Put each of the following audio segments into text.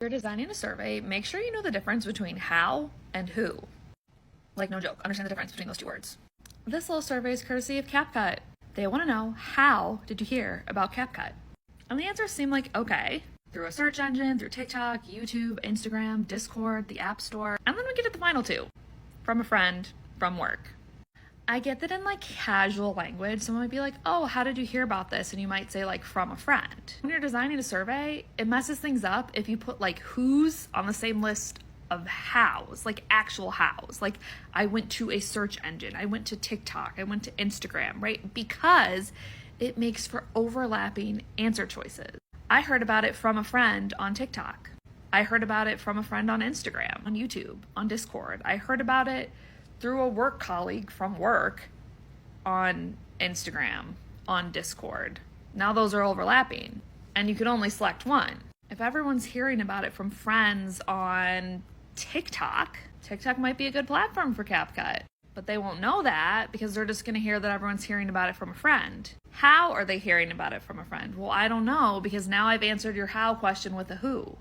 you're designing a survey, make sure you know the difference between how and who. Like, no joke, understand the difference between those two words. This little survey is courtesy of Capcut. They want to know, how did you hear about Capcut? And the answers seem like, okay, through a search engine, through TikTok, YouTube, Instagram, Discord, the App Store. And then we get to the final two, from a friend, from work. I get that in like casual language, someone might be like, oh, how did you hear about this? And you might say like from a friend. When you're designing a survey, it messes things up if you put like who's on the same list of hows, like actual hows. Like I went to a search engine, I went to TikTok, I went to Instagram, right? Because it makes for overlapping answer choices. I heard about it from a friend on TikTok. I heard about it from a friend on Instagram, on YouTube, on Discord. I heard about it through a work colleague from work on Instagram, on Discord. Now those are overlapping, and you can only select one. If everyone's hearing about it from friends on TikTok might be a good platform for Capcut, but they won't know that because they're just gonna hear that everyone's hearing about it from a friend. How are they hearing about it from a friend? Well, I don't know, because now I've answered your how question with a who.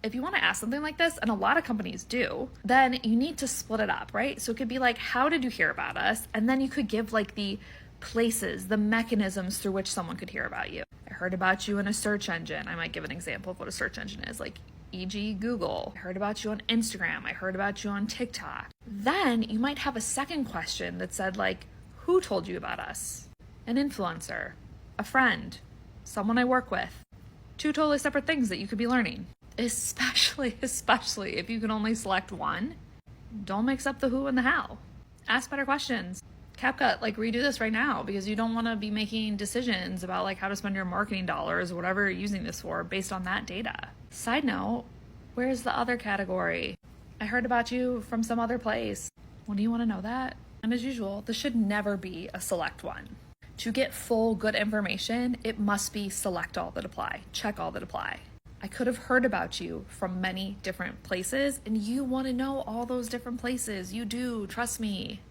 If you want to ask something like this, and a lot of companies do, then you need to split it up, right? So it could be like, how did you hear about us? And then you could give like the places, the mechanisms through which someone could hear about you. I heard about you in a search engine. I might give an example of what a search engine is, like e.g. Google. I heard about you on Instagram. I heard about you on TikTok. Then you might have a second question that said like, who told you about us? An influencer, a friend, someone I work with. Two totally separate things that you could be learning. Especially if you can only select one, don't mix up the who and the how. Ask better questions. Capcut, like redo this right now, because you don't want to be making decisions about like how to spend your marketing dollars or whatever you're using this for based on that data. Side note, where's the other category? I heard about you from some other place. When do you want to know that? And as usual, this should never be a select one. To get full good information, it must be select all that apply, check all that apply. I could have heard about you from many different places, and you want to know all those different places. You do, trust me.